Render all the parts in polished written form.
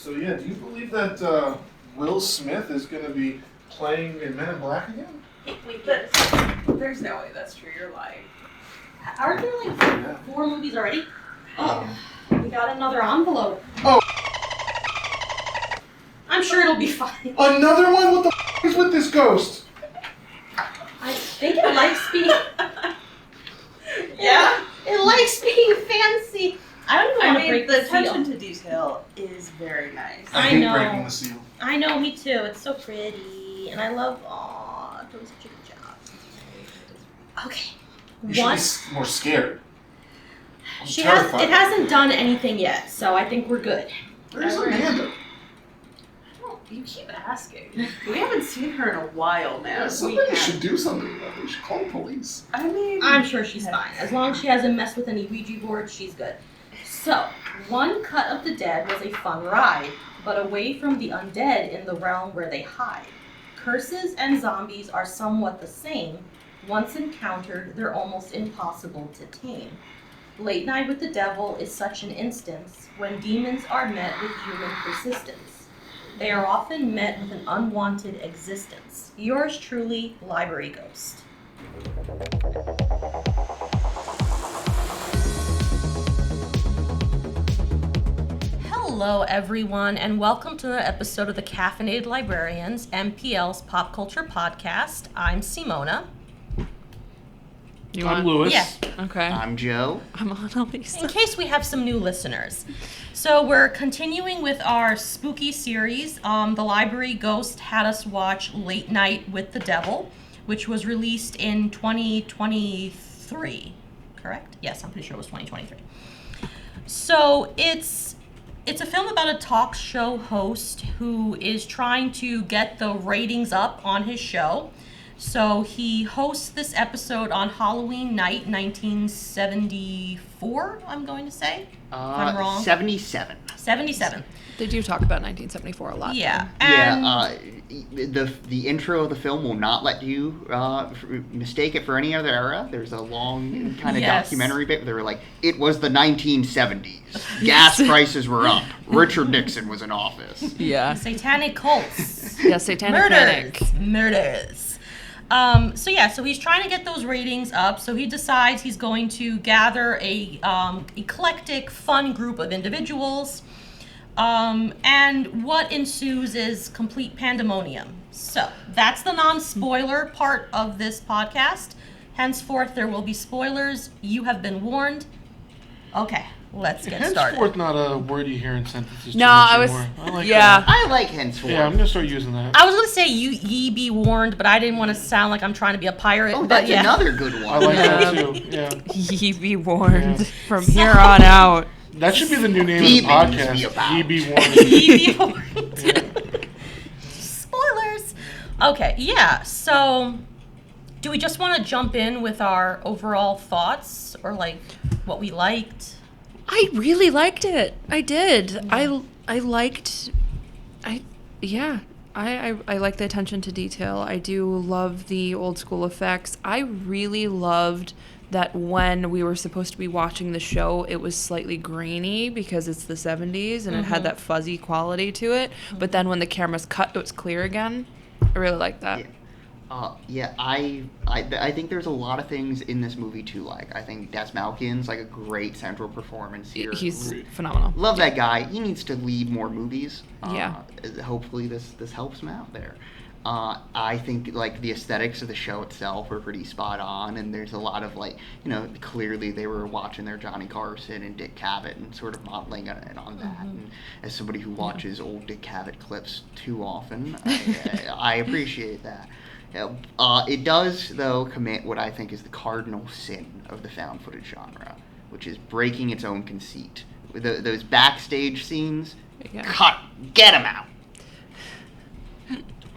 So yeah, do you believe that Will Smith is going to be playing in Men in Black again? Wait, there's no way that's true. You're lying. Aren't there like 4 movies already? Oh, we got another envelope. Oh. I'm sure it'll be fine. Another one? What the is with this ghost? I think it likes being... Yeah? It likes being fancy. I don't even want to break the the attention seal. to detail is very nice. I hate know. breaking the seal. I know, me too. It's so pretty. And I love... Aw, doing such a good job. Okay. You should be more scared. I'm terrified. It hasn't done anything yet, so I think we're good. Where's Amanda? You keep asking. We haven't seen her in a while now. Yeah, somebody should do something about it. We should call the police. I mean... I'm sure she's fine. As long as she hasn't messed with any Ouija boards, she's good. So, One Cut of the Dead was a fun ride, but away from the undead in the realm where they hide. Curses and zombies are somewhat the same. Once encountered, they're almost impossible to tame. Late Night with the Devil is such an instance when demons are met with human persistence. They are often met with an unwanted existence. Yours truly, Library Ghost. Hello, everyone, and welcome to another episode of the Caffeinated Librarians, MPL's pop culture podcast. I'm Simona. I'm Lewis. Yeah. Okay. I'm Joe. I'm Annalise. In case we have some new listeners. So we're continuing with our spooky series. The Library Ghost had us watch Late Night with the Devil, which was released in 2023, correct? Yes, I'm pretty sure it was 2023. So it's a film about a talk show host who is trying to get the ratings up on his show. So he hosts this episode on Halloween night, 1974, I'm going to say. If I'm wrong. 77. 77. They do talk about 1974 a lot. Yeah. The intro of the film will not let you mistake it for any other era. There's a long kind of documentary bit where they were like, it was the 1970s. Gas prices were up. Richard Nixon was in office. Yeah. Satanic cults. Yeah, satanic panic. Murders. So he's trying to get those ratings up. So he decides he's going to gather a eclectic, fun group of individuals. And what ensues is complete pandemonium. So that's the non-spoiler part of this podcast. Henceforth, there will be spoilers. You have been warned. Okay, let's get started. Henceforth, not a word you hear in sentences. No, too much I was. anymore. I like Yeah. that. I like henceforth. Yeah, I'm gonna start using that. I was going to say ye be warned, but I didn't want to sound like I'm trying to be a pirate. Oh, but that's yeah. another good one. I like that too. Yeah, Ye be warned from here on out. that should be the new name Demons of the be podcast. about. Ye be warned. Ye be warned. Spoilers. Okay, yeah. So, do we just want to jump in with our overall thoughts, or like what we liked? I really liked it. I did. I liked. I like the attention to detail. I do love the old school effects. I really loved that when we were supposed to be watching the show, it was slightly grainy because it's the 70s and it had that fuzzy quality to it. But then when the cameras cut, it was clear again. I really liked that. I think there's a lot of things in this movie to like. I think Des Malkin's like a great central performance here. He's phenomenal. Love that guy. He needs to lead more movies. Yeah. Hopefully this helps him out there. I think like the aesthetics of the show itself are pretty spot on, and there's a lot of like, clearly they were watching their Johnny Carson and Dick Cavett and sort of modeling it on that. And as somebody who watches old Dick Cavett clips too often, I appreciate that. It does, though, commit what I think is the cardinal sin of the found footage genre, which is breaking its own conceit. Those backstage scenes, get them out.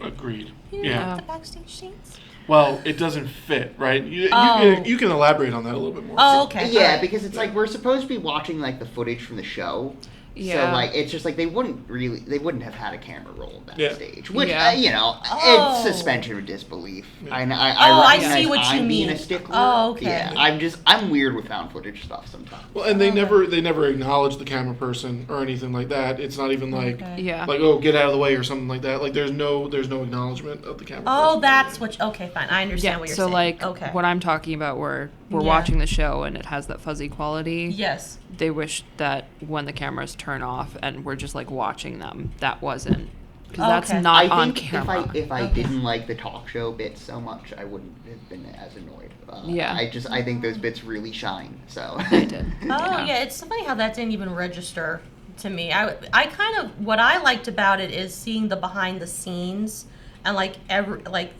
Agreed. You Yeah. like the backstage scenes? Well, it doesn't fit, right? You can elaborate on that a little bit more. Oh, okay. Yeah, All right. because it's like we're supposed to be watching like the footage from the show. Yeah. So like it's just like they wouldn't have had a camera roll backstage, which Yeah. it's suspension of disbelief. Yeah. I I recognize see what you I'm being mean. a stickler. Oh, okay. Yeah, I'm weird with found footage stuff sometimes. Well, and they never acknowledge the camera person or anything like that. It's not even like Yeah. like, oh, get out of the way or something like that. Like there's no acknowledgement of the camera person. Oh, that's what. Okay, fine. I understand what you're so saying. like okay. what I'm talking about where we're Yeah. watching the show and it has that fuzzy quality. Yes. They wish that when the cameras turn off and we're just like watching them, that wasn't, because that's Okay. not I on think camera. if I Okay. didn't like the talk show bits so much, I wouldn't have been as annoyed. Yeah. I think those bits really shine. So They did. Oh yeah, it's funny how that didn't even register to me. I kind of what I liked about it is seeing the behind the scenes and like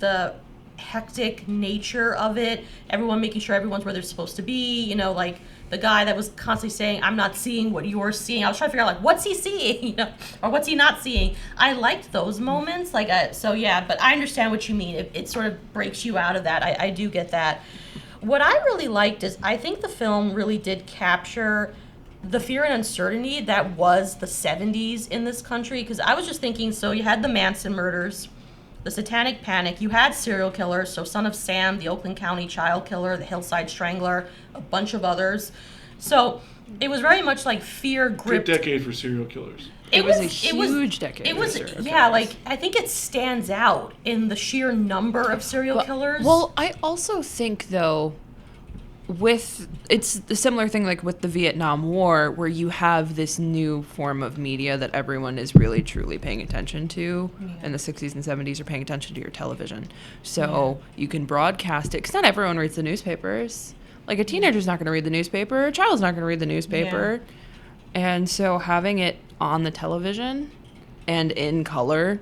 the hectic nature of it. Everyone making sure everyone's where they're supposed to be. You know, like the guy that was constantly saying, "I'm not seeing what you're seeing." I was trying to figure out like what's he seeing, you know, or what's he not seeing. I liked those moments. Like so yeah, but I understand what you mean. It sort of breaks you out of that. I do get that. What I really liked is I think the film really did capture the fear and uncertainty that was the 70s in this country. Because I was just thinking, so you had the Manson murders, the Satanic Panic, you had serial killers, so Son of Sam, the Oakland County child killer, the Hillside Strangler, a bunch of others. So it was very much like fear Good gripped. decade for serial killers. It was a huge decade. It was, for serial yeah, killers. like, I think it stands out in the sheer number of serial killers. Well, I also think though, it's a similar thing like with the Vietnam War, where you have this new form of media that everyone is really truly paying attention to. In the 60s and 70s are paying attention to your television, so you can broadcast it because not everyone reads the newspapers. Like a teenager's not going to read the newspaper, a child's not going to read the newspaper, and so having it on the television and in color,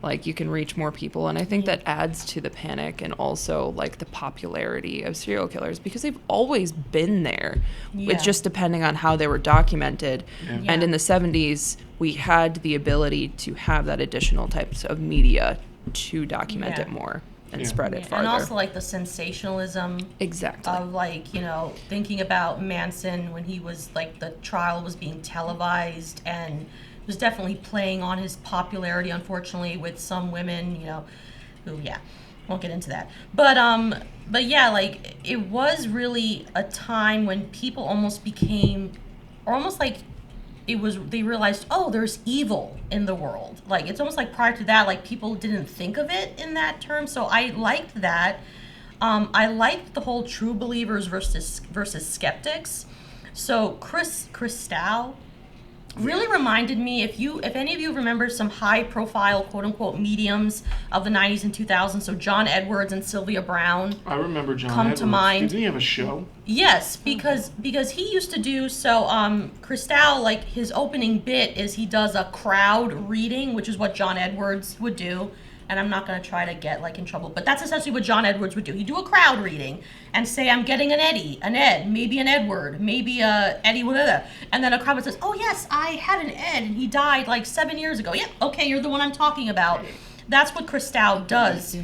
like you can reach more people, and I think that adds to the panic and also like the popularity of serial killers because they've always been there. Yeah. It's just depending on how they were documented. Yeah. And in the 70s, we had the ability to have that additional types of media to document it more and Yeah. spread it farther. And also like the sensationalism exactly. of like, you know, thinking about Manson when he was like the trial was being televised and was definitely playing on his popularity, unfortunately, with some women, you know, who, won't get into that. But yeah, like it was really a time when people almost became, or almost like they realized, oh, there's evil in the world. Like it's almost like prior to that, like people didn't think of it in that term. So I liked that. I liked the whole true believers versus skeptics. So Christal really reminded me, if any of you remember some high profile quote unquote mediums of the 90s and 2000s, so John Edwards and Sylvia Brown. I remember John Come to Edwards. mind. Didn't he have a show? Yes, because he used to do Christal, like his opening bit is he does a crowd reading, which is what John Edwards would do. And I'm not going to try to get like in trouble, but that's essentially what John Edwards would do. He'd do a crowd reading and say, I'm getting an Eddie, an Ed, maybe an Edward, maybe a Eddie, whatever. And then a crowd would says, oh yes, I had an Ed and he died like 7 years ago. Yep, okay, you're the one I'm talking about. That's what Christal does.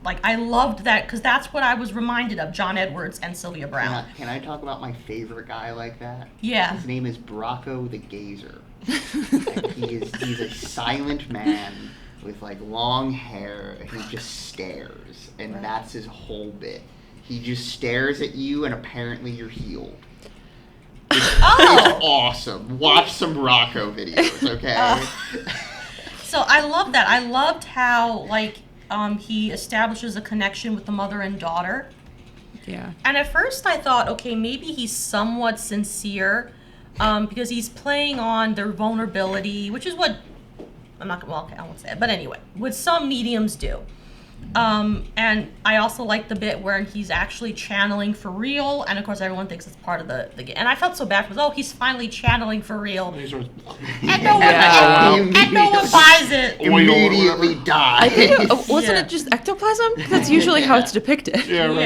Like I loved that because that's what I was reminded of, John Edwards and Sylvia Brown. Can I talk about my favorite guy like that? Yeah. His name is Bracco the Gazer. He's a silent man with like long hair, and he just stares, and that's his whole bit. He just stares at you, and apparently you're healed. It's awesome. Watch some Rocco videos, okay? So I love that. I loved how like he establishes a connection with the mother and daughter. Yeah. And at first I thought, okay, maybe he's somewhat sincere because he's playing on their vulnerability, which is what I won't say it, but anyway, what some mediums do. And I also like the bit where he's actually channeling for real, and of course everyone thinks it's part of the and I felt so bad because he's finally channeling for real, And he starts and no one buys it. Immediately die. I think wasn't Yeah. it just ectoplasm? That's usually how it's depicted. Yeah, right.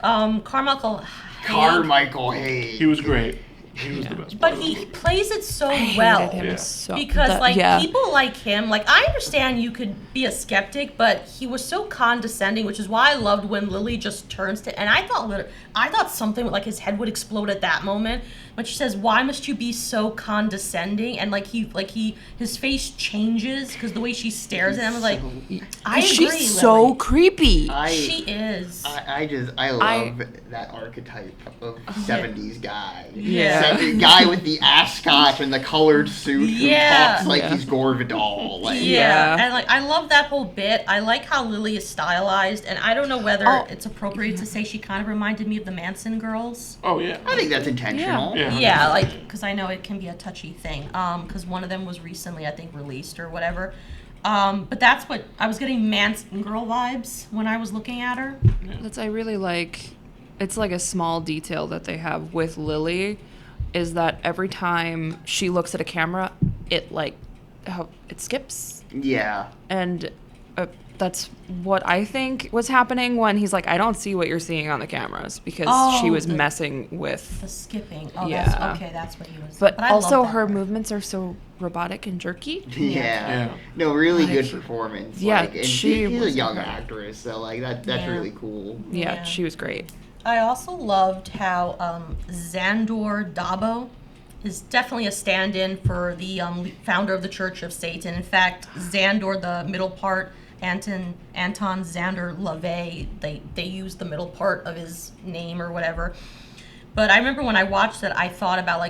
Yeah. Carmichael. Carmichael Hayes. He was great. He was the best. But part of he it. plays it so I well. hated him Yeah. so Because that- people like him, like I understand you could be a skeptic, but he was so condescending, which is why I loved when Lily just turns to, and I thought something like his head would explode at that moment when she says, "Why must you be so condescending?" and his face changes because the way she stares at him, I was like, I agree, She's so Lily. creepy. She is. I love that archetype of 70s guy. Yeah. Guy with the ascot and the colored suit who talks like he's Gore Vidal. Like, yeah, and like I love that whole bit. I like how Lily is stylized, and I don't know whether it's appropriate to say she kind of reminded me of the Manson girls. Oh yeah. I think that's intentional. Yeah. Yeah, like because I know it can be a touchy thing. Because one of them was recently, I think, released or whatever. But that's what I was getting Manson girl vibes when I was looking at her. I really like. It's like a small detail that they have with Lily, is that every time she looks at a camera, it skips. Yeah. And that's what I think was happening when he's like, I don't see what you're seeing on the cameras, because she was messing with the skipping. Oh, yeah. That's what he was. But I also love that her part. movements are so robotic and jerky. Yeah. No, really good performance. Yeah, and she she's a was young great. actress, so like that's really cool. Yeah, she was great. I also loved how Xandor Dabo is definitely a stand-in for the founder of the Church of Satan. In fact, Xandor, the middle part, Anton Xander LaVey, they used the middle part of his name or whatever. But I remember when I watched it, I thought about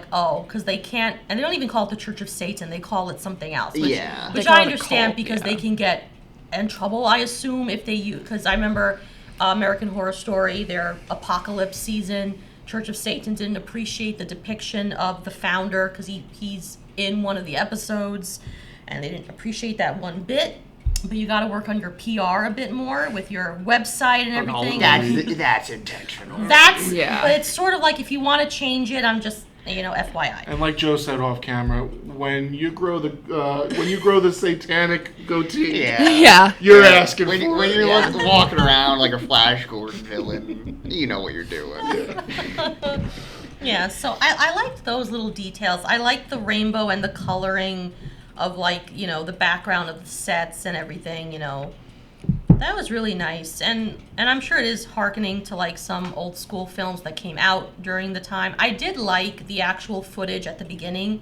because they can't, and they don't even call it the Church of Satan, they call it something else. Which They call I it a understand cult, because they can get in trouble, I assume, if they use, because I remember American Horror Story, their apocalypse season, Church of Satan didn't appreciate the depiction of the founder because he's in one of the episodes, and they didn't appreciate that one bit. But you got to work on your PR a bit more with your website and everything. That's intentional. But it's sort of like if you want to change it, I'm just FYI. And like Joe said off camera, when you grow the satanic goatee, you're asking when you're walking around like a Flash Gordon villain, you know what you're doing. Yeah, so I liked those little details. I liked the rainbow and the coloring of the background of the sets and everything, That was really nice. And I'm sure it is hearkening to some old school films that came out during the time. I did like the actual footage at the beginning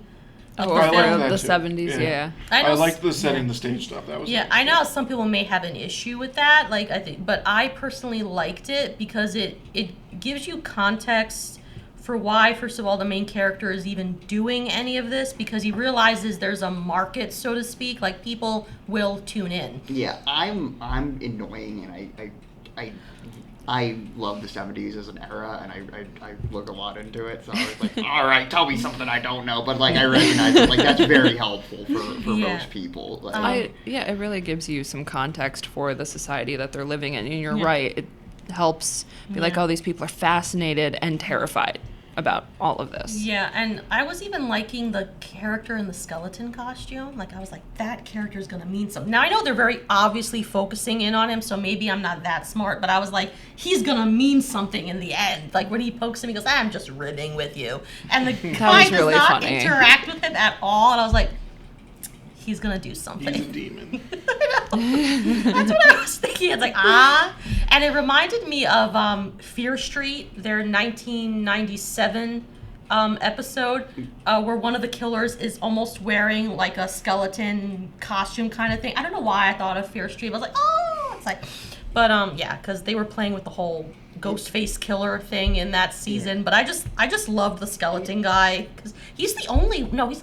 of the I film. like The that 70s, too. I liked the setting the stage stuff. That was I know some people may have an issue with that, but I personally liked it because it gives you context for why, first of all, the main character is even doing any of this, because he realizes there's a market, so to speak, people will tune in. Yeah, I'm annoying, and I love the 70s as an era, and I look a lot into it, so I was like, all right, tell me something I don't know, but I recognize that that's very helpful for most people. It really gives you some context for the society that they're living in, and you're right, it helps be like, oh, these people are fascinated and terrified about all of this. Yeah, and I was even liking the character in the skeleton costume. I was like, that character is going to mean something. Now, I know they're very obviously focusing in on him, so maybe I'm not that smart, but I was like, he's going to mean something in the end. When he pokes him, he goes, I'm just ribbing with you. And the guy does not interact with him at all, and I was like, he's going to do something. He's a demon. That's what I was thinking. It's and it reminded me of Fear Street, their 1997 episode, where one of the killers is almost wearing a skeleton costume kind of thing. I don't know why I thought of Fear Street. I was like, but because they were playing with the whole ghost face killer thing in that season. But I just loved the skeleton guy because he's not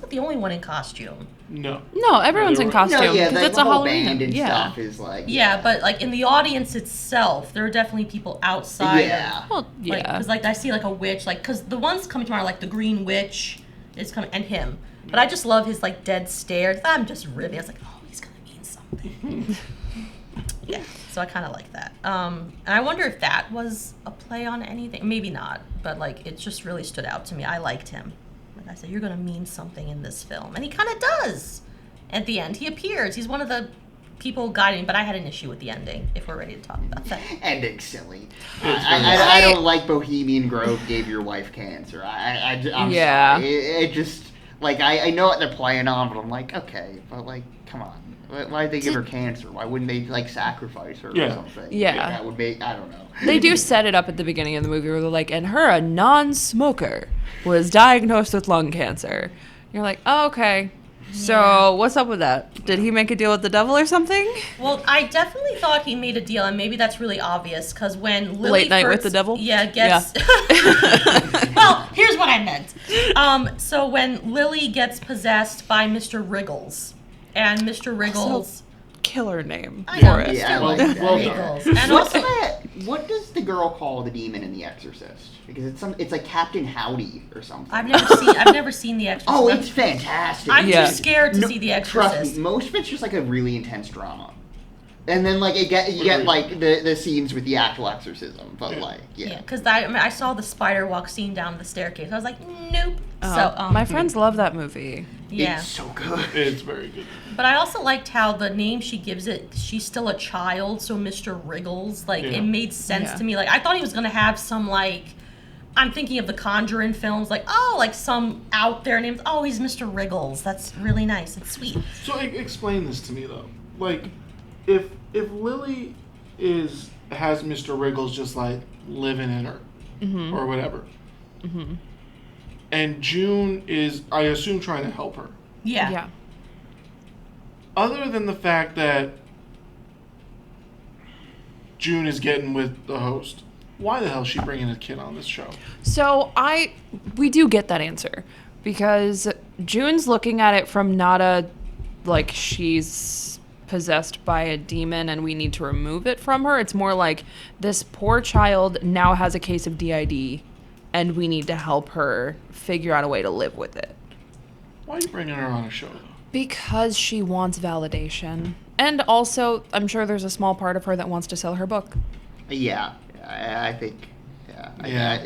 the only one in costume. No, everyone's in costume because it's a Halloween band and stuff is but in the audience itself, there are definitely people outside. Because I see a witch, because the ones coming to mind are the Green Witch is coming and him. But I just love his dead stare. I'm just ribbing. I was like, oh, he's gonna mean something. Yeah, so I kind of like that. And I wonder if that was a play on anything. Maybe not, but it just really stood out to me. I liked him. I said, you're going to mean something in this film. And he kind of does. At the end, he appears. He's one of the people guiding, but I had an issue with the ending, if we're ready to talk about that. Ending's silly. I don't like Bohemian Grove gave your wife cancer. I'm sorry. It just, I know what they're playing on, but I'm like, okay, but come on. Why'd they give her cancer? Why wouldn't they, like, sacrifice her or something? Yeah. Like, that would make, I don't know. They do set it up at the beginning of the movie where they're like, and her, a non-smoker, was diagnosed with lung cancer. You're like, oh, okay. So what's up with that? Did he make a deal with the devil or something? Well, I definitely thought he made a deal, and maybe that's really obvious, because when Lily Late night with the devil? gets... Well, here's what I meant. So when Lily gets possessed by Mr. Wriggles, and Mr. Wriggles... Killer name I know, for it. Yeah, I like Mr. that. Wriggles. Yeah. And also... What does the girl call the demon in The Exorcist? Because it's like Captain Howdy or something. I've never seen The Exorcist. Oh, it's fantastic. I'm too scared to see The Trust Exorcist. me, most of it's just like a really intense drama. And then like you get like the scenes with the actual exorcism, but like because I saw the spider walk scene down the staircase. I was like, nope. My friends love that movie. Yeah, it's so good. It's very good. but I also liked how the name she gives it. She's still a child, so Mr. Wriggles, like it made sense to me. Like I thought he was gonna have some like. I'm thinking of the Conjuring films, like some out there names. Oh, he's Mr. Wriggles. That's really nice. It's sweet. So explain this to me though. Like, if Lily has Mr. Wriggles just like living in her or whatever, and June is, I assume, trying to help her. Yeah. Other than the fact that June is getting with the host, why the hell is she bringing a kid on this show? So we do get that answer because June's looking at it from not a, like she's possessed by a demon and we need to remove it from her. It's more like this poor child now has a case of DID and we need to help her figure out a way to live with it. Why are you bringing her on a show though? Because she wants validation. And also, I'm sure there's a small part of her that wants to sell her book. Yeah, I think. Yeah.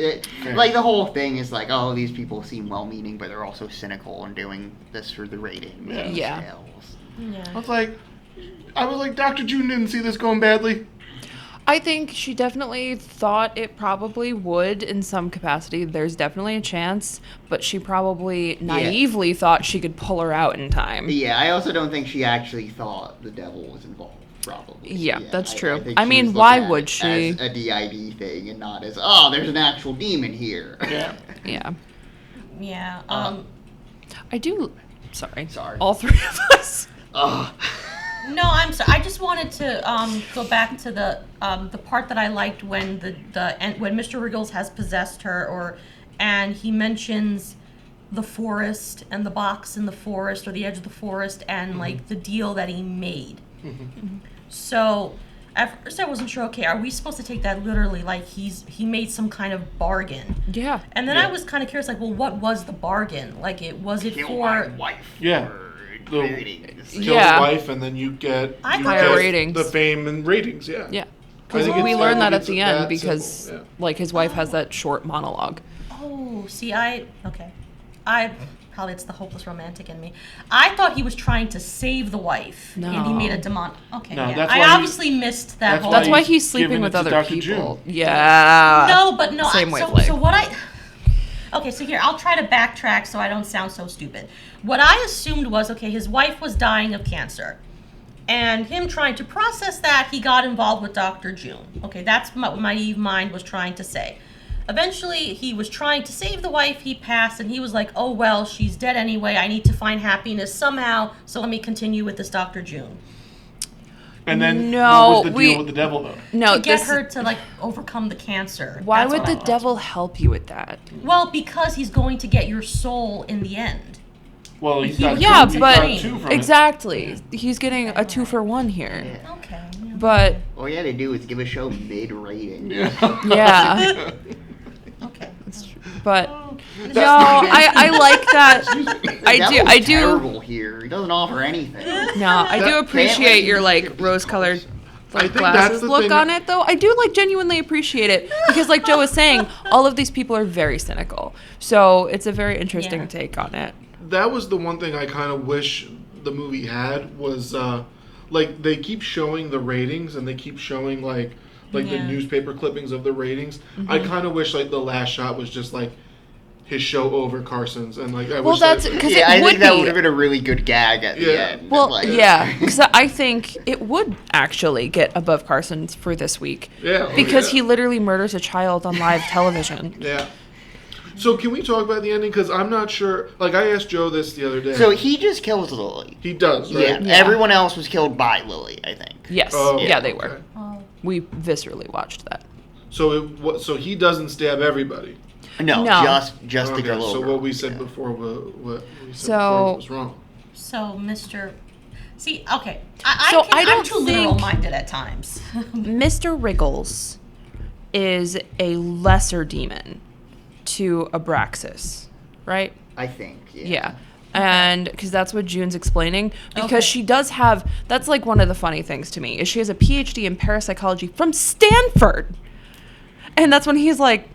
Like the whole thing is like, oh, these people seem well-meaning, but they're also cynical and doing this for the ratings and sales. Yeah. I was like, Dr. June didn't see this going badly. I think she definitely thought it probably would in some capacity. There's definitely a chance, but she probably naively thought she could pull her out in time. Yeah, I also don't think she actually thought the devil was involved. Probably. Yeah, that's true. think I she mean, was why looking at would it she? as a DID thing and not as, oh, there's an actual demon here. Yeah. Yeah. Yeah. I do. Sorry. Sorry. All three of us. Ugh. No, I'm sorry. I just wanted to go back to the part that I liked when when Mr. Wriggles has possessed her, and he mentions the forest and the box in the forest or the edge of the forest and like the deal that he made. So at first I wasn't sure. Okay, are we supposed to take that literally? Like he made some kind of bargain? Yeah. And then I was kind of curious, like, well, what was the bargain? Like, was it Kill my for? wife. Yeah. for The- ratings. Kill Yeah. the wife, and then you get Higher ratings. the fame and ratings. Yeah. Yeah. I Because think we it's- learn that I at think the it's end that because, simple, like, his wife has that short monologue. Oh, see, probably it's the hopeless romantic in me. I thought he was trying to save the wife, and he made a demon. Okay, No, yeah. that's I why obviously missed that whole. That's why he's he's sleeping giving with it to other Dr. people. June. Yeah. No, but no. Same so wavelength. what I. Okay, so here, I'll try to backtrack so I don't sound so stupid. What I assumed was, okay, his wife was dying of cancer. And him trying to process that, he got involved with Dr. June. Okay, that's what my naive mind was trying to say. Eventually, he was trying to save the wife, he passed, and he was like, oh, well, she's dead anyway, I need to find happiness somehow, so let me continue with this Dr. June. And then No, what was the deal with the devil though? No, To get this- her to, like, overcome the cancer. Why That's would what I the thought. devil help you with that? Well, because he's going to get your soul in the end. Well, he's He got was two, Yeah, he's but got two from it. exactly. He's getting a 2-for-1 here. Yeah. Okay. But All you had to do is give a show mid-rating. Yeah. yeah, Okay. but no, I like that. I do. Terrible here. He doesn't offer anything. No, I do appreciate your like rose-colored I like think that's glasses the look thing on that- it, though. I do like genuinely appreciate it because, like Joe was saying, all of these people are very cynical. So it's a very interesting Yeah. take on it. That was the one thing I kind of wish the movie had was like they keep showing the ratings and they keep showing like the Yeah. newspaper clippings of the ratings. I kind of wish like the last shot was just like his show over Carson's, and like I Well, wish that's that, because Yeah, I it would think that be. would have been a really good gag at the Yeah. end. Well, like- yeah, because I think it would actually get above Carson's for this week. Yeah, Because yeah. he literally murders a child on live television. Yeah. So can we talk about the ending? Because I'm not sure. Like I asked Joe this the other day. So he just kills Lily. he does, right? Yeah. Everyone else was killed by Lily, I think. Yes. Oh, yeah, they okay. were. We viscerally watched that. So he doesn't stab everybody. No, No. just the girl. So over. what we said Yeah. before, what we said So- before was wrong. So, Mr. See, okay. I So I I'm don't too think- literal-minded at times. Mr. Wriggles is a lesser demon to Abraxas, right? I think. Yeah. And because that's what June's explaining, because Okay. she does have, that's like one of the funny things to me, is she has a PhD in parapsychology from Stanford. And that's when he's like,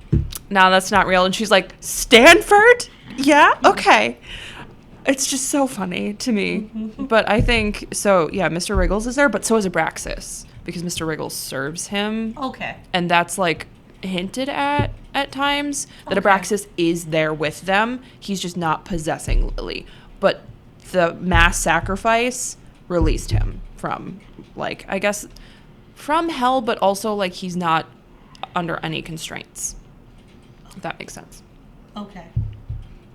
no, that's not real. And she's like, Stanford? Yeah? Okay. It's just so funny to me. But I think, so yeah, Mr. Wriggles is there, but so is Abraxas, because Mr. Wriggles serves him. Okay. And that's like hinted at times that Okay. Abraxas is there with them. He's just not possessing Lily. But the mass sacrifice released him from, like, I guess from hell, but also like he's not under any constraints. If that makes sense. Okay.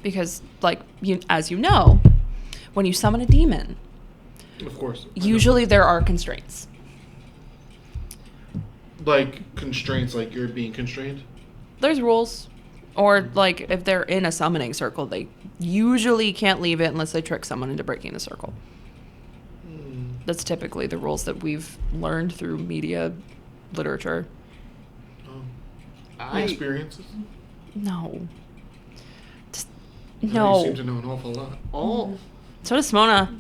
Because like as you know, when you summon a demon, Of course. I know. usually there are constraints. Like constraints, like you're being constrained. There's rules. Or like if they're in a summoning circle, they usually can't leave it unless they trick someone into breaking the circle. That's typically the rules that we've learned through media literature. Experiences. No. Just, You no. seem to know an awful lot. Oh, So does Mona.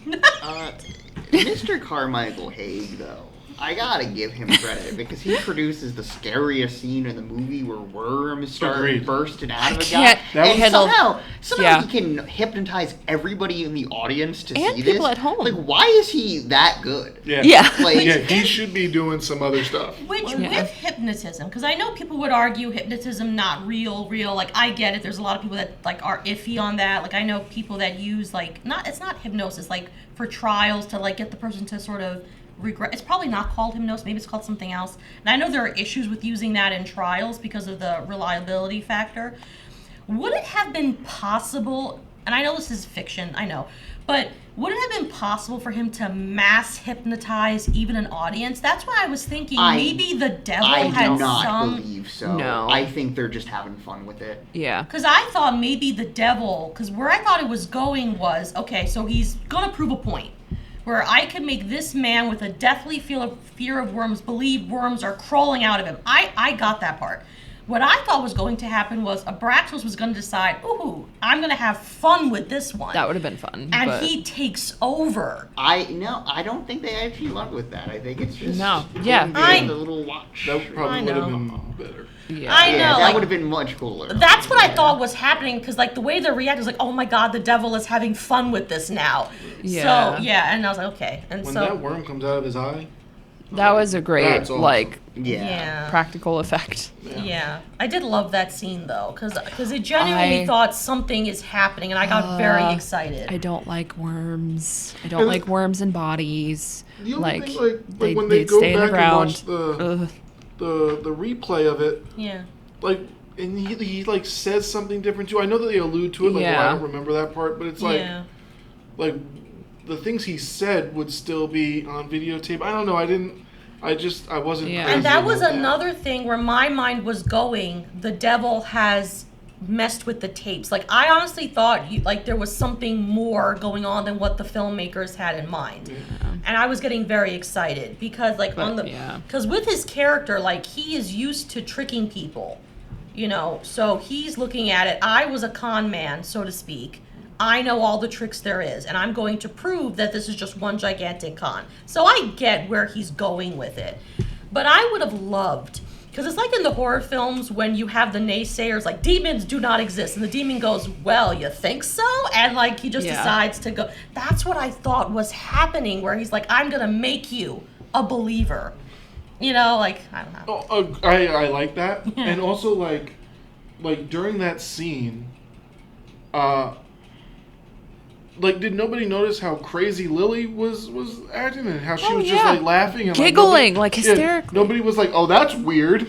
Mr. Carmichael Haig, though, I gotta give him credit because he produces the scariest scene in the movie where worms start Agreed. bursting out of a guy. can't And handle- somehow yeah. he can hypnotize everybody in the audience to And see people this. at home. Like, why is he that good? Yeah. Yeah. Like, Yeah, he should be doing some other stuff. Which, Yeah. with hypnotism, because I know people would argue hypnotism not real. Like, I get it. There's a lot of people that, like, are iffy on that. Like, I know people that use, like, it's not hypnosis, like, for trials to, like, get the person to sort of regret. It's probably not called hypnosis. Maybe it's called something else. And I know there are issues with using that in trials because of the reliability factor. Would it have been possible, and I know this is fiction, I know, but would it have been possible for him to mass hypnotize even an audience? That's why I was thinking maybe the devil I had do not some... believe so. No. I think they're just having fun with it. Yeah. Because I thought maybe the devil, because where I thought it was going was, okay, so he's going to prove a point. Where I could make this man with a deathly fear of worms believe worms are crawling out of him. I got that part. What I thought was going to happen was Abraxas was going to decide, ooh, I'm going to have fun with this one. That would have been fun. And but he takes over. I don't think they actually went with that. I think it's just No. Yeah. the little watch. That probably I would have know. been better. yeah. I Yeah, know, that like- would have been much cooler. That's what I thought was happening, because like the way they reacted was like, oh my god, the devil is having fun with this now. Yeah. So yeah, and I was like, okay. And When so that worm comes out of his eye, That was a great, That's awesome. like, Yeah. practical effect. yeah, I did love that scene though, because I genuinely I- thought something is happening, and I got very excited. I don't like worms. I don't And like worms in bodies. the only Like, thing, like they, when they they'd go stay in the back and ground. watch the Ugh. the replay of it, Yeah. like, and he like says something different too. I know that they allude to it, like, Yeah. I don't remember that part, but it's like, Yeah. like the things he said would still be on videotape. I don't know. I wasn't. Yeah. crazy And that was about another thing where my mind was going. The devil has messed with the tapes. Like I honestly thought like there was something more going on than what the filmmakers had in mind. And I was getting very excited because like yeah. because with his character, like he is used to tricking people, you know. So he's looking at it. I was a con man, so to speak. I know all the tricks there is, and I'm going to prove that this is just one gigantic con. So I get where he's going with it. But I would have loved, because it's like in the horror films when you have the naysayers, like, demons do not exist. And the demon goes, well, you think so? And, like, he just Yeah. decides to go. That's what I thought was happening, where he's like, I'm going to make you a believer. You know, like, I don't know. I like that, and also like during that scene like, did nobody notice how crazy Lily was acting and how she was just yeah. like laughing and Giggling, like, yeah, hysterically. nobody was like, "Oh, that's weird."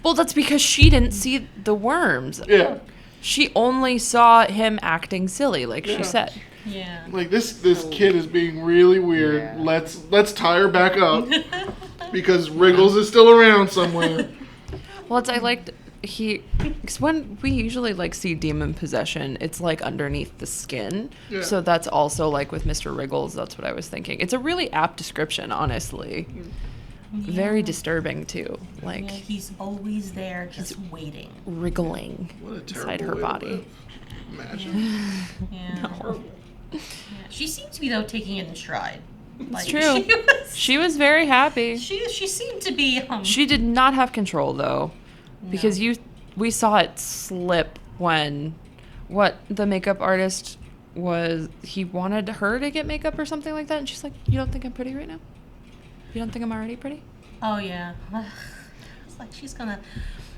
Well, that's because she didn't see the worms. Yeah, She only saw him acting silly, like Yeah. she said. Yeah. like this kid is being really weird. Yeah. Let's tie her back up because Wriggles is still around somewhere. Well, I liked because when we usually like see demon possession, it's like underneath the skin. Yeah. So that's also like with Mr. Wriggles. That's what I was thinking. It's a really apt description, honestly. Very disturbing too. Like Yeah, he's always there, just waiting. wriggling What a terrible inside her way to body. live. Imagine. Yeah. Yeah. She seemed to be though taking it in stride. It's true. She was very happy. She seemed to be. She did not have control though, because we saw it slip when the makeup artist was, he wanted her to get makeup or something like that, and she's like, "You don't think I'm pretty right now? You don't think I'm already pretty?" Oh yeah. It's like she's gonna.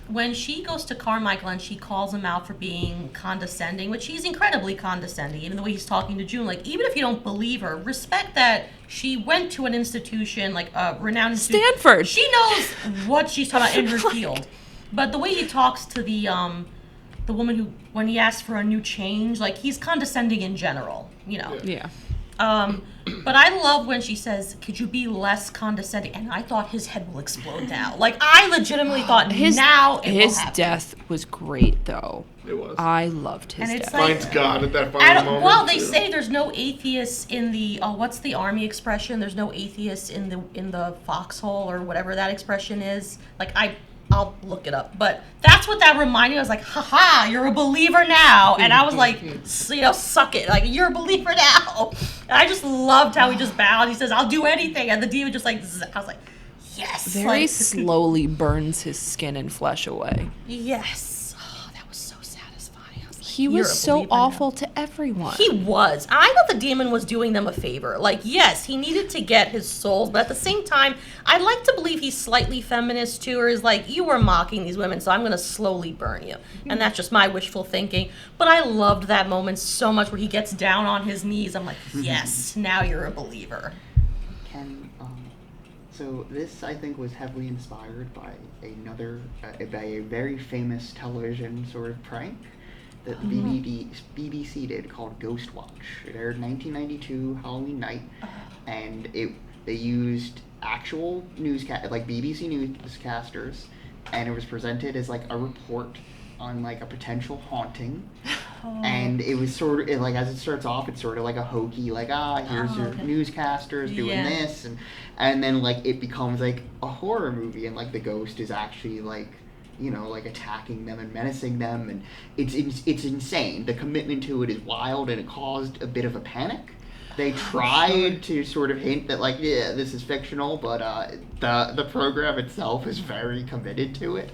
When she goes to Carmichael and she calls him out for being condescending, which he's incredibly condescending, even the way he's talking to June. Like, even if you don't believe her, respect that she went to an institution, like a renowned institution. Stanford. She knows what she's talking about in her field. But the way he talks to the woman who, when he asks for a new change, like, he's condescending in general, you know. Yeah. But I love when she says, "Could you be less condescending?" And I thought his head will explode now. Like, I legitimately thought His will happen. death was great though. It was. I loved his And it's death. like- Finds God at that final moment. Well, they too. say there's no atheists in the what's the army expression? There's no atheists in the foxhole or whatever that expression is. Like, I'll look it up, but that's what that reminded me. I was like, haha, you're a believer now. And I was like, suck it. Like, you're a believer now. And I just loved how he just bowed. He says, "I'll do anything." And the demon just like, I was like, yes. Very like, slowly burns his skin and flesh away. yes. Oh, that was so satisfying. I was like, He "You're was a so believer now." awful to everyone. He was. I thought the demon was doing them a favor. Like, yes, he needed to get his souls, but at the same time, I'd like to believe he's slightly feminist too, or is like, you were mocking these women, so I'm going to slowly burn you. And that's just my wishful thinking. But I loved that moment so much where he gets down on his knees. I'm like, yes, now you're a believer. So this, I think, was heavily inspired by by a very famous television sort of prank that the BBC did called Ghost Watch. It aired in 1992 Halloween night, and they used actual like BBC newscasters, and it was presented as like a report on like a potential haunting. And it was sort of like, as it starts off, it's sort of like a hokey, like, here's your newscasters doing this, and then like it becomes like a horror movie, and like the ghost is actually like, you know, like attacking them and menacing them, and it's insane. The commitment to it is wild, and it caused a bit of a panic. They tried to sort of hint that, like, yeah, this is fictional, but the program itself is very committed to it.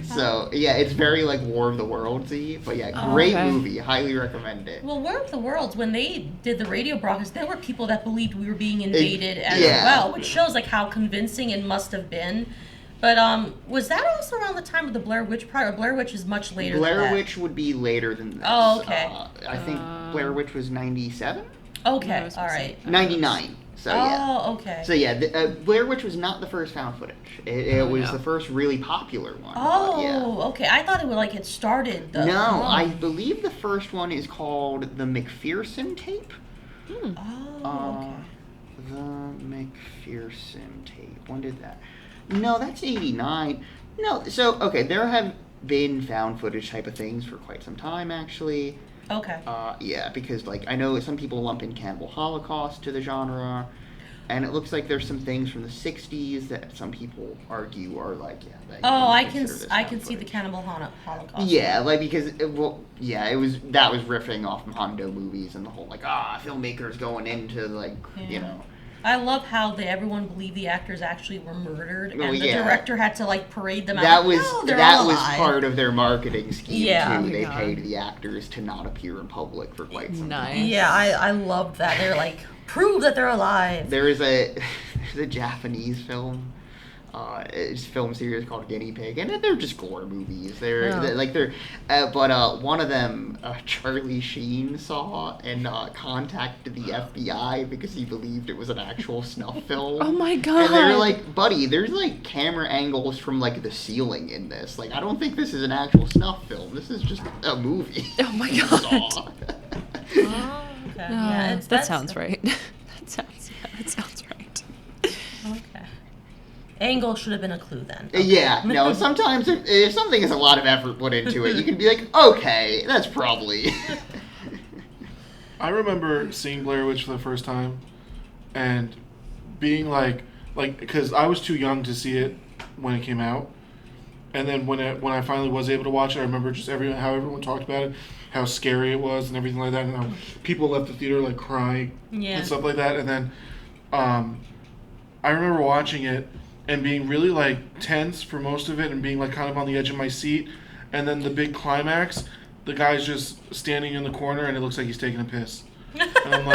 So, yeah, it's very, like, War of the Worlds-y. But, yeah, great movie. Highly recommend it. Well, War of the Worlds, when they did the radio broadcast, there were people that believed we were being invaded as well, which shows, like, how convincing it must have been. But was that also around the time of the Blair Witch Project? Or Blair Witch is much later than that? Blair Witch would be later than this. Oh, okay. I think Blair Witch was 97? Okay, all right. 99. So, yeah. Oh, okay. So, yeah, Blair Witch was not the first found footage. It was the first really popular one. Oh, okay. I thought it would, like, it started the... No, I believe the first one is called the McPherson tape. Oh, okay. The McPherson tape. When did that... No, that's 89. No, so, okay, there have been found footage type of things for quite some time, actually. Okay. Yeah, because, like, I know some people lump in Cannibal Holocaust to the genre, and it looks like there's some things from the 60s that some people argue are, like, yeah. I can see the Cannibal Holocaust. Yeah, like, because, that was riffing off of Hondo movies and the whole, like, filmmakers going into, like, you know. I love how everyone believed the actors actually were murdered, and the yeah. director had to, like, parade them out. That was all alive. part of their marketing scheme, too. They God. paid the actors to not appear in public for quite some time. Yeah, I loved that. They're like, prove that they're alive. There's a Japanese film film series called Guinea Pig, and they're just gore movies. Oh. But one of them, Charlie Sheen saw and contacted the FBI because he believed it was an actual snuff film. Oh my god! And they're like, buddy, there's like camera angles from like the ceiling in this. Like, I don't think this is an actual snuff film. This is just a movie. Oh my god! Oh, okay. Yeah, that sounds right. that sounds right. Okay. Angle should have been a clue then. Yeah, no, sometimes if something has a lot of effort put into it, you can be like, okay, that's probably... I remember seeing Blair Witch for the first time and being like, because I was too young to see it when it came out. And then when I finally was able to watch it, I remember just how everyone talked about it, how scary it was and everything like that, and how people left the theater like crying and stuff like that. And then I remember watching it and being really like tense for most of it and being like kind of on the edge of my seat. And then the big climax, the guy's just standing in the corner and it looks like he's taking a piss. And I'm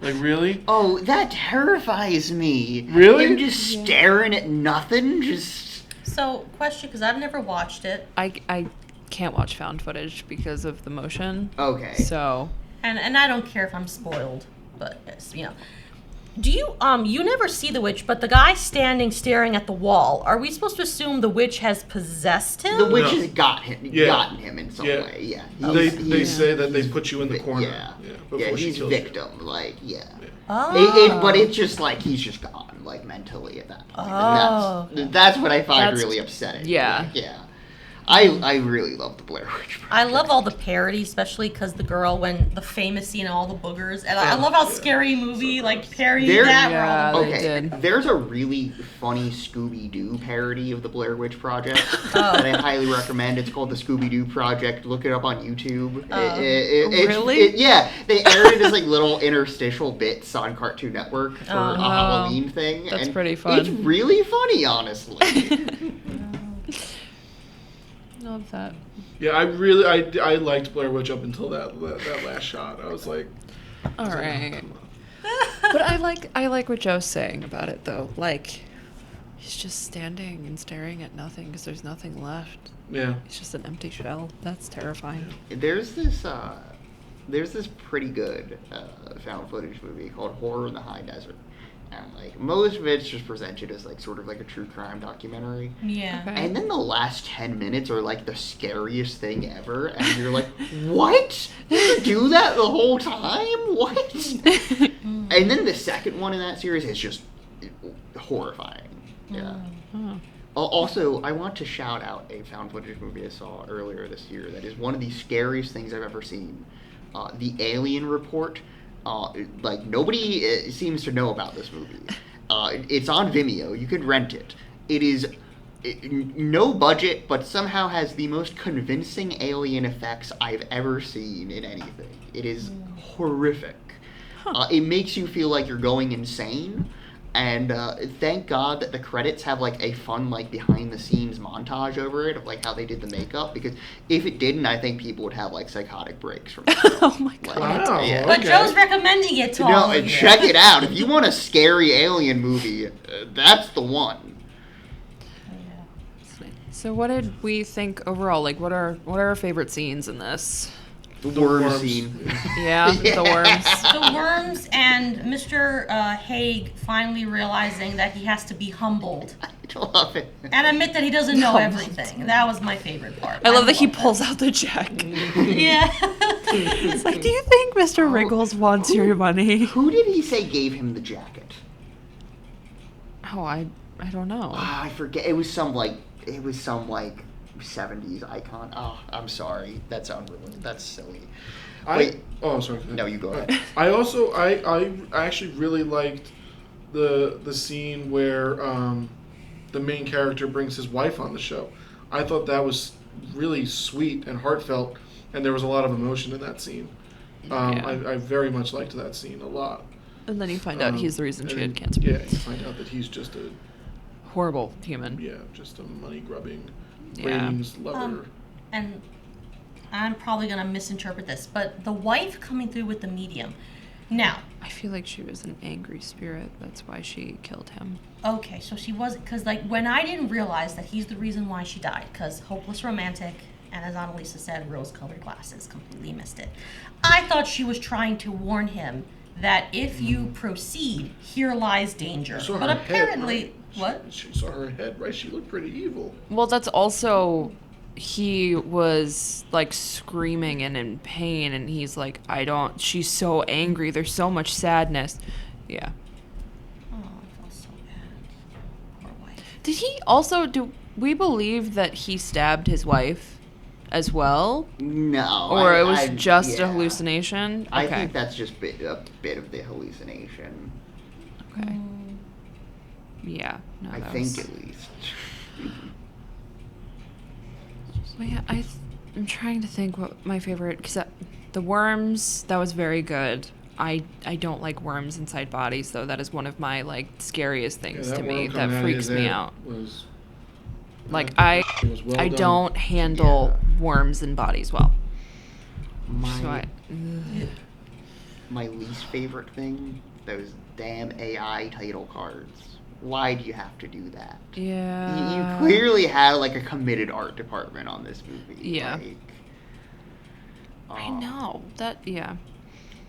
like really? Oh, that terrifies me. Really? Him just staring at nothing, just... So, question, because I've never watched it. I can't watch found footage because of the motion. Okay. So. And I don't care if I'm spoiled, but you know. Do you you never see the witch, but the guy standing staring at the wall, are we supposed to assume the witch has possessed him? The witch No. has gotten him in some way, yeah. They say that they put you in the corner. Yeah, before she he's kills you. victim, like, yeah. Oh. But it's just like, he's just gone, like, mentally at that point. Oh, And that's what I find That's- really upsetting. yeah. Like, yeah. I really love the Blair Witch Project. I love all the parodies, especially because the girl, when the famous scene of all the boogers, and I love how Scary Movie like parodied There- that. Yeah, where all the they Okay, did. there's a really funny Scooby-Doo parody of the Blair Witch Project Oh. that I highly recommend. It's called the Scooby-Doo Project. Look it up on YouTube. Oh. Really? Yeah, they aired it as like little interstitial bits on Cartoon Network for a Oh. Halloween thing. That's and pretty fun. It's really funny, honestly. Love that. Yeah, I liked Blair Witch up until that last shot. I was like, All right. But I like what Joe's saying about it though. Like, he's just standing and staring at nothing because there's nothing left. yeah. It's just an empty shell. That's terrifying. There's this pretty good found footage movie called Horror in the High Desert. And like most of it's just presented as like sort of like a true crime documentary. Yeah. Okay. And then the last 10 minutes are like the scariest thing ever. And you're like, what? You do that the whole time? What? And then the second one in that series is just horrifying. Yeah. Oh. Also, I want to shout out a found footage movie I saw earlier this year that is one of the scariest things I've ever seen. The Alien Report. Like, nobody seems to know about this movie. It's on Vimeo. You could rent it. It is no budget, but somehow has the most convincing alien effects I've ever seen in anything. It is horrific. It makes you feel like you're going insane. And thank God that the credits have like a fun like behind the scenes montage over it of like how they did the makeup, because if it didn't, I think people would have like psychotic breaks from it. Oh my god. Wow. Yeah. But Okay. Joe's recommending it to all No, of you. check it out. If you want a scary alien movie, that's the one. So what did we think overall? Like, what are our favorite scenes in this? The worm worms. scene. Yeah, the worms. The worms and Mr. Haig finally realizing that he has to be humbled I love it. and admit that he doesn't know everything. That was my favorite part. I love that he love pulls out the check. Yeah. It's like, do you think Mr. Wriggles wants your money? Who did he say gave him the jacket? Oh, I don't know. I forget. It was some 70s icon. Oh, I'm sorry. That's unrealistic. That's silly. Wait. Sorry. No, you go ahead. I actually really liked the scene where the main character brings his wife on the show. I thought that was really sweet and heartfelt, and there was a lot of emotion in that scene. Yeah. I very much liked that scene a lot. And then you find out he's the reason she and had cancer. Yeah, you find out that he's just a Horrible human. just a money grubbing Yeah. ratings lover. And I'm probably going to misinterpret this, but the wife coming through with the medium, Now, I feel like she was an angry spirit. That's why she killed him. okay, so she wasn't, because like when I didn't realize that he's the reason why she died, because hopeless romantic, and as Annalisa said, rose-colored glasses, completely missed it. I thought she was trying to warn him that if you proceed, here lies danger. You saw But her apparently, head, right? what? She saw her head, right? She looked pretty evil. Well, that's also, he was like screaming and in pain, and he's like, she's so angry. There's so much sadness. Yeah. Oh, I felt so bad. Poor wife. Did he also, do we believe that he stabbed his wife as well? No. Or it was just a yeah. hallucination? I Okay. think that's just a bit of the hallucination. Okay. Yeah. No, I that think was- at least. Well, yeah, I'm trying to think what my favorite, because the worms, that was very good. I don't like worms inside bodies, though. That is one of my like scariest things to me. That freaks me out. Like I don't handle worms in bodies well. My, So my least favorite thing, those damn AI title cards. Why do you have to do that? yeah. You clearly had like a committed art department on this movie. Yeah. Like, I know that. Yeah.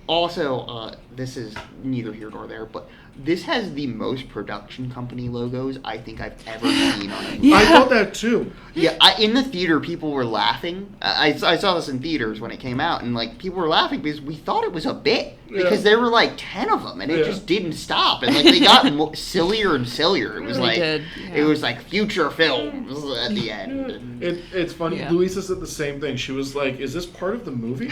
Also, this is neither here nor there, but this has the most production company logos I think I've ever seen on a movie. Yeah. I thought that too. Yeah, in the theater, people were laughing. I saw this in theaters when it came out, and like people were laughing because we thought it was a bit because there were like 10 of them, and it just didn't stop, and like they got sillier and sillier. It was They like did, yeah. it was like future films at the end. It's funny. Yeah. Louisa said the same thing. She was like, "Is this part of the movie?"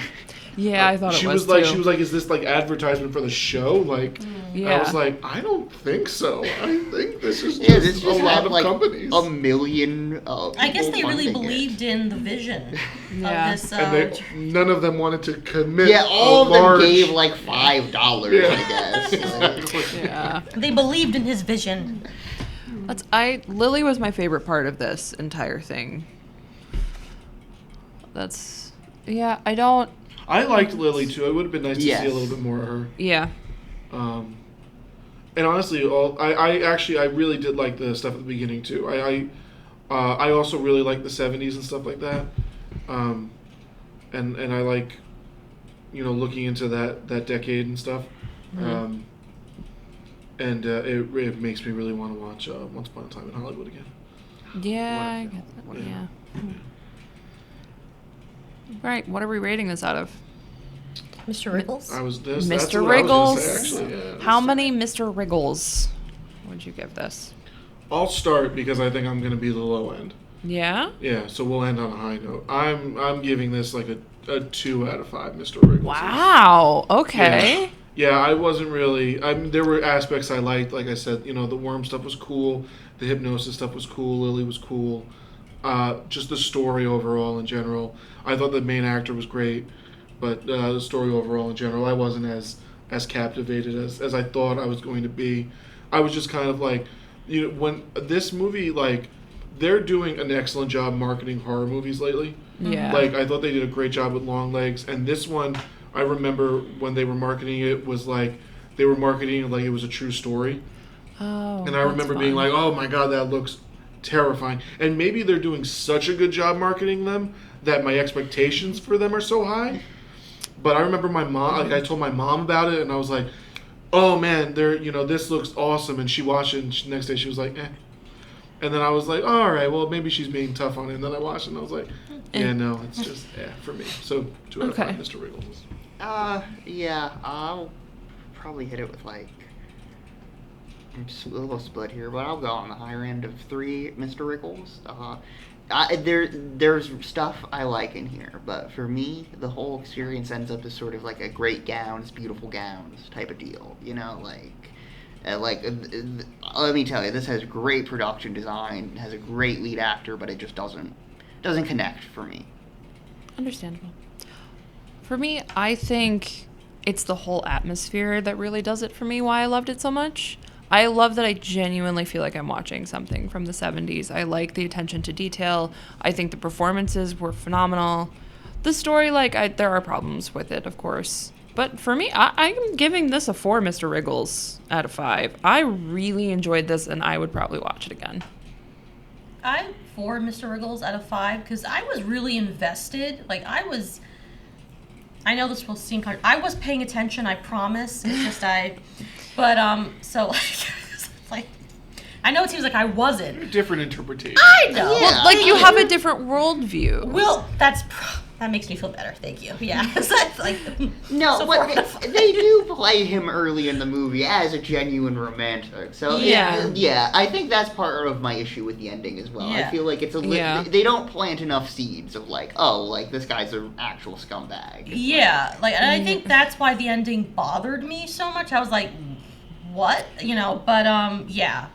Yeah, I thought she it was was like, too. she was like, "Is this like advertisement for the show?" Like, Yeah. I was like, "I don't think so. I think this is Yeah, just this a just lot had of like companies." a million. I guess they really funding it. believed in the vision Yeah. of this. And none of them wanted to commit. Yeah, all a of them large- gave like $5, I guess. Like, Yeah. they believed in his vision. Lily was my favorite part of this entire thing. I liked Lily too. It would have been nice to Yes. see a little bit more of her. Yeah. And honestly, I really did like the stuff at the beginning too. I also really like the 70s and stuff like that. And I like, looking into that decade and stuff. Mm-hmm. It makes me really want to watch Once Upon a Time in Hollywood again. Yeah, I get that. What a- Yeah. Right, what are we rating this out of? Mr. Riggles? That's Mr. what I was gonna say, Wriggles? actually, yeah. How many Mr. Wriggles would you give this? I'll start because I think I'm going to be the low end. Yeah? Yeah, so we'll end on a high note. I'm giving this like a 2 out of 5 Mr. Wriggles. Wow. Okay. Yeah, I wasn't really. There were aspects I liked. Like I said, the worm stuff was cool. The hypnosis stuff was cool. Lily was cool. Just the story overall in general. I thought the main actor was great, but the story overall in general, I wasn't as captivated as I thought I was going to be. I was just kind of like, when this movie, like, they're doing an excellent job marketing horror movies lately. Yeah. Like, I thought they did a great job with Long Legs, and this one, I remember when they were marketing it, was like, they were marketing it like it was a true story. Oh. And I remember being like, oh my god, that looks terrifying. And maybe they're doing such a good job marketing them that my expectations for them are so high. But I remember my mom, like, I told my mom about it, and I was like, oh man, this looks awesome. And she watched it, and next day she was like, eh. And then I was like, all right, well, maybe she's being tough on it. And then I watched it, and I was like, yeah, no, it's just, for me. So 2 out of 5, Mr. Wriggles. Yeah, I'll probably hit it with like, I'm a little split here, but I'll go on the higher end of 3 Mr. Wriggles. There's stuff I like in here, but for me, the whole experience ends up as sort of like a great gowns, beautiful gowns type of deal. Let me tell you, this has great production design, has a great lead actor, but it just doesn't connect for me. Understandable. For me, I think it's the whole atmosphere that really does it for me, why I loved it so much. I love that I genuinely feel like I'm watching something from the 70s. I like the attention to detail. I think the performances were phenomenal. The story, there are problems with it, of course. But for me, I'm giving this a 4 Mr. Wriggles out of 5. I really enjoyed this, and I would probably watch it again. I'm 4 Mr. Wriggles out of 5 because I was really invested. Like, I know this will seem kind of, I was paying attention, I promise. It's just so like, I know it seems like I wasn't. Different interpretation. I know. Yeah. Well, like, you have a different worldview. Well, that makes me feel better. Thank you. Yeah. So that's like, No, so but 4 out of 5. they do play him early in the movie as a genuine romantic. So Yeah. I think that's part of my issue with the ending as well. Yeah. I feel like it's they don't plant enough seeds of like, oh, like this guy's an actual scumbag. Yeah, like, and I think that's why the ending bothered me so much. I was like, what? You know, but yeah.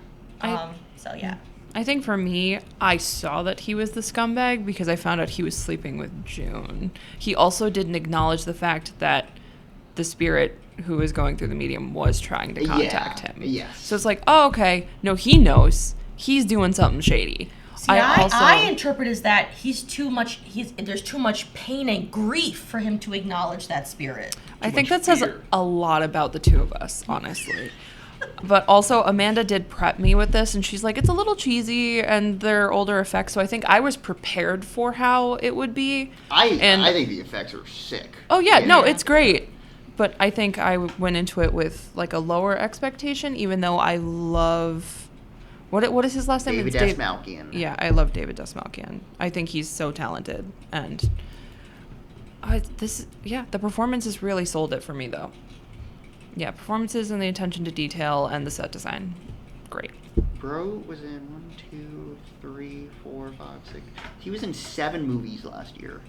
So yeah. I think for me, I saw that he was the scumbag because I found out he was sleeping with June. He also didn't acknowledge the fact that the spirit who was going through the medium was trying to contact him. Yes. So it's like, oh, okay. No, he knows. He's doing something shady. See, I interpret as that there's too much pain and grief for him to acknowledge that spirit. I think that says a lot about the two of us, honestly. But also, Amanda did prep me with this, and she's like, it's a little cheesy, and they're older effects, so I think I was prepared for how it would be. I think the effects are sick. Oh, yeah, no, it's great. But I think I went into it with, like, a lower expectation, even though I love... What is his last name? David Desmalkian. Yeah, I love David Desmalkian. I think he's so talented, and... the performances really sold it for me, though. Yeah, performances and the attention to detail and the set design. Great. Bro was in 1, 2, 3, 4, 5, 6. He was in 7 movies last year.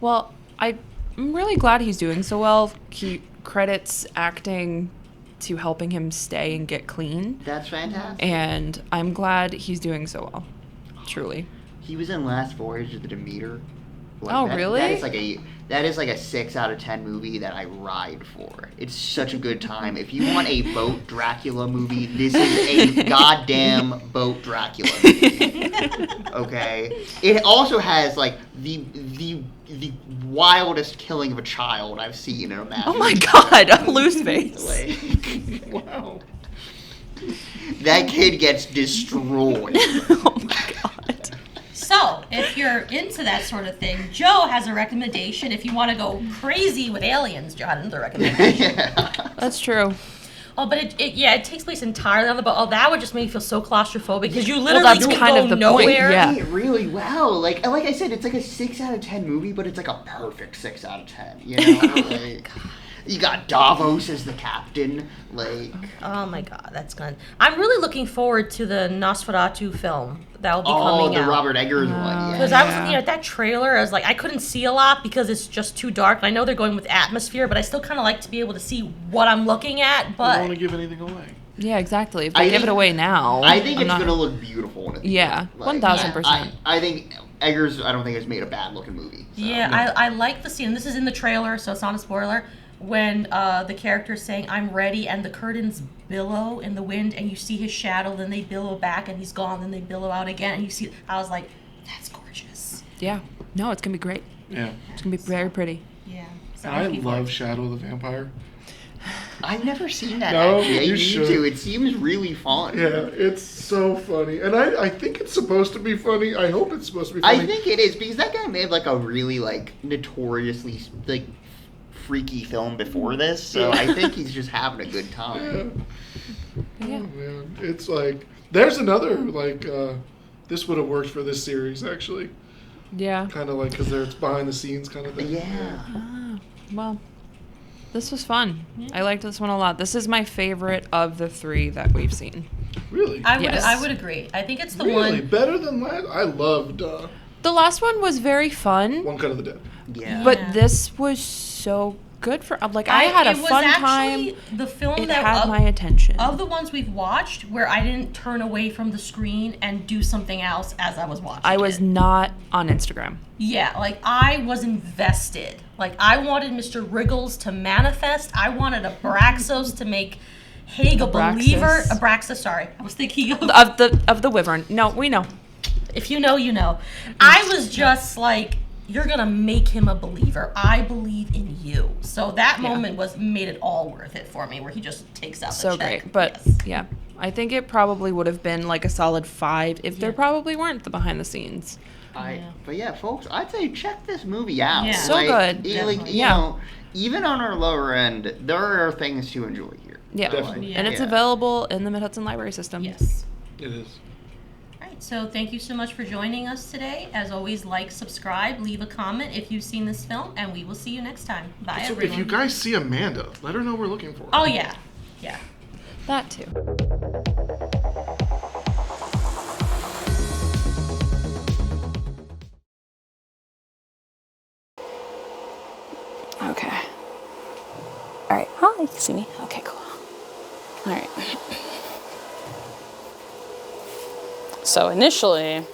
Well, I'm really glad he's doing so well. He credits acting to helping him stay and get clean. That's fantastic. And I'm glad he's doing so well. Truly. He was in Last Voyage of the Demeter. Really? That is like a 6 out of 10 movie that I ride for. It's such a good time. If you want a boat Dracula movie, this is a goddamn boat Dracula movie. Okay? It also has like the wildest killing of a child I've seen in a movie. Oh my god, a loose face. Wow. That kid gets destroyed. Oh my god. So, if you're into that sort of thing, Joe has a recommendation. If you want to go crazy with aliens, Joe has another recommendation. Yeah. That's true. Oh, but it takes place entirely on the boat. Oh, that would just make me feel so claustrophobic because you literally that's can kind go of the nowhere. point, yeah. It really well. Like I said, it's like a 6 out of 10 movie, but it's like a perfect 6 out of 10. You know, like, you got Davos as the captain. Like, oh my god, that's good. I'm really looking forward to the Nosferatu film that will be coming out. Oh, the Robert Eggers one. Yeah. Because I was looking at that trailer, I was like, I couldn't see a lot because it's just too dark. I know they're going with atmosphere, but I still kind of like to be able to see what I'm looking at. I But don't want to give anything away. Yeah, exactly. If they give it away now, I think it's not going to look beautiful in a theater. Yeah, Like, 1000%. I think Eggers, I don't think has made a bad looking movie. So. yeah, I like the scene. This is in the trailer, so it's not a spoiler. When the character's saying, I'm ready, and the curtains billow in the wind, and you see his shadow, then they billow back, and he's gone, then they billow out again, and you see, I was like, that's gorgeous. Yeah. No, it's going to be great. Yeah. It's going to be very pretty. Yeah. So And I love Shadow the Vampire. I've never seen that. No, actually. you need should. to. It seems really fun. Yeah, it's so funny. And I think it's supposed to be funny. I hope it's supposed to be funny. I think it is, because that guy made like a really like notoriously like freaky film before this, so I think he's just having a good time. Yeah. Oh, man. It's like, there's another, like, this would have worked for this series, actually. Yeah. Kind of like, because it's behind the scenes kind of thing. Yeah. Ah, well, this was fun. I liked this one a lot. This is my favorite of the 3 that we've seen. Really? I would agree. I think it's the Really? one. Better than last? I loved The last one was very fun, One Cut of the Dead. Yeah. but this was so good for, like, I had a fun time. The film It that had my attention. of the ones we've watched where I didn't turn away from the screen and do something else as I was watching. I was it. not on Instagram. Yeah, like I was invested. Like I wanted Mr. Wriggles to manifest. I wanted Abraxos to make Haig a believer. Abraxas, sorry. I was thinking of Of the wyvern. No, we know. if you know, you know. I was just like you're gonna make him a believer. I believe in you. So that moment made it all worth it for me, where he just takes out the check. Great. But yeah, I think it probably would have been like a solid 5 if there probably weren't the behind the scenes. But yeah, folks, I'd say check this movie out. Yeah. So good. You know, even on our lower end, there are things to enjoy here. Yeah. Definitely. Yeah. And it's available in the Mid-Hudson Library System. Yes. It is. All right, so thank you so much for joining us today. As always, like, subscribe, leave a comment if you've seen this film, and we will see you next time. Bye, So everyone. if you guys see Amanda, let her know we're looking for her. Oh, yeah. Yeah. That too. Okay. All right. Hi, you can see me? Okay, cool. All right. So initially,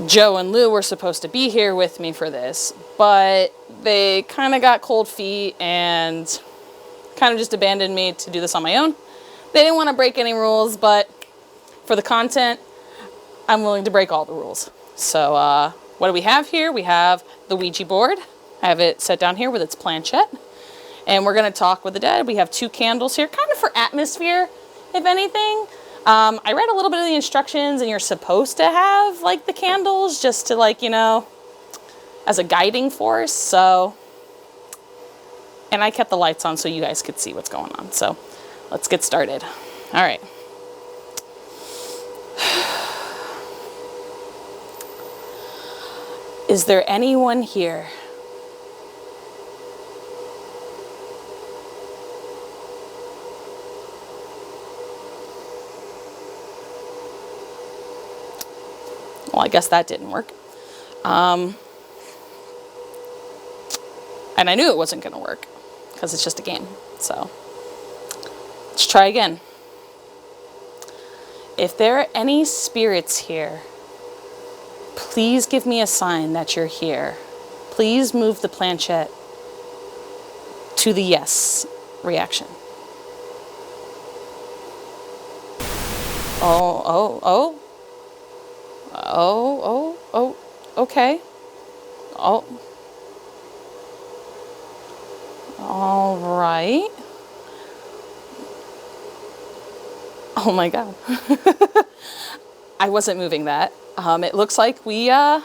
Joe and Lou were supposed to be here with me for this, but they kind of got cold feet and kind of just abandoned me to do this on my own. They didn't want to break any rules, but for the content, I'm willing to break all the rules. So what do we have here? We have the Ouija board. I have it set down here with its planchette. And we're going to talk with the dead. We have 2 candles here, kind of for atmosphere, if anything. I read a little bit of the instructions, and you're supposed to have, like, the candles just to, like, you know, as a guiding force. So, and I kept the lights on so you guys could see what's going on. So let's get started. All right. Is there anyone here? Well, I guess that didn't work. And I knew it wasn't going to work because it's just a game. So let's try again. If there are any spirits here, please give me a sign that you're here. Please move the planchette to the yes reaction. Okay. Oh. All right. Oh my God. I wasn't moving that. It looks like we have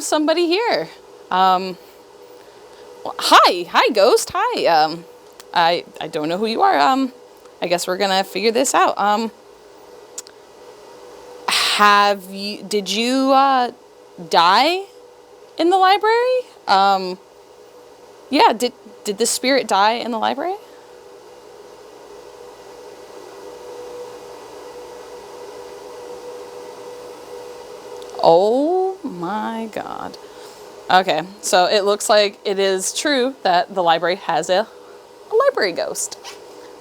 somebody here. Hi, ghost. Hi. I don't know who you are. I guess we're gonna figure this out. Did you die in the library? Yeah, did the spirit die in the library? Oh my God. Okay, so it looks like it is true that the library has a library ghost.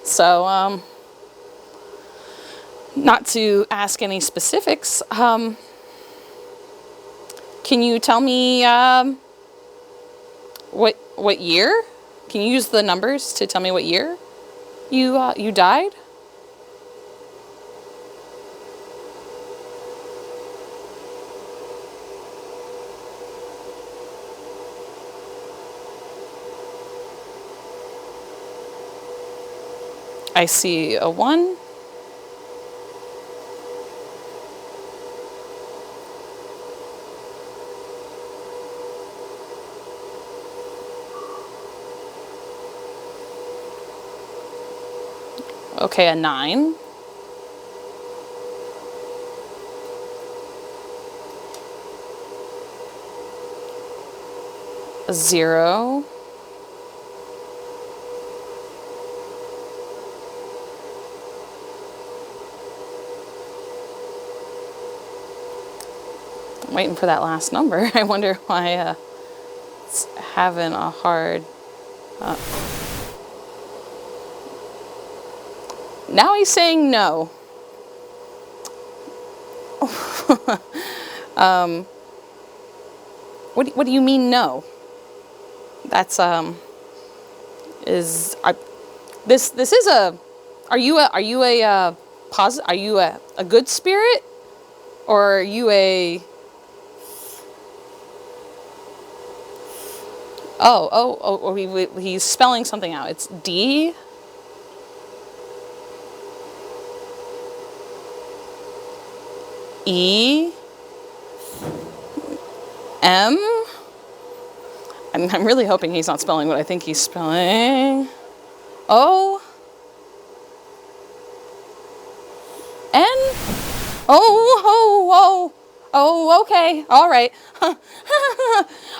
So, not to ask any specifics, can you tell me what year? Can you use the numbers to tell me what year you died? I see a 1. Okay, a 9. A 0. I'm waiting for that last number. I wonder why it's having a hard... Now he's saying no. What do you mean no? That's this is a... Are you a good spirit, or are you a He's spelling something out. It's D. E. M. I'm really hoping he's not spelling what I think he's spelling. O. N. Oh, okay, all right.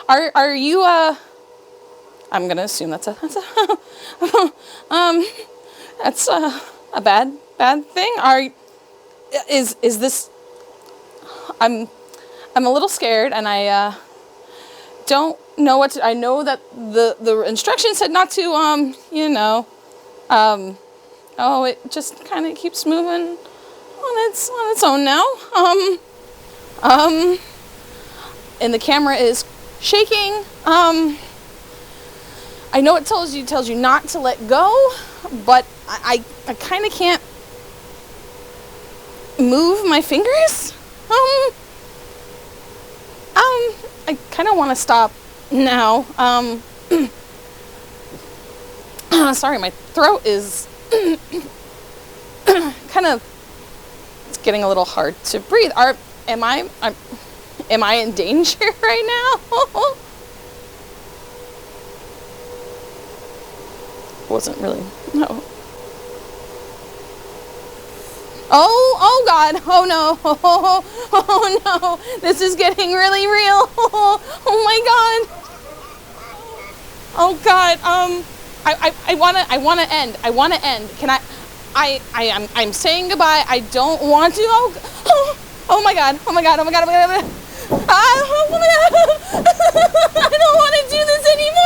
Are you, I'm gonna assume that's a bad thing. Is this, I'm a little scared, and I, don't know what to, I know that the instructions said not to, it just kind of keeps moving on its own now. And the camera is shaking. I know it tells you not to let go, but I kind of can't move my fingers. I kind of want to stop now. Sorry, my throat is kind of, it's getting a little hard to breathe. Am I in danger right now? Wasn't really, no. Oh God, oh no, oh no, this is getting really real. Oh my God. Oh God, I wanna end. Can I'm saying goodbye. I don't want to. Oh my God. I don't want to do this anymore.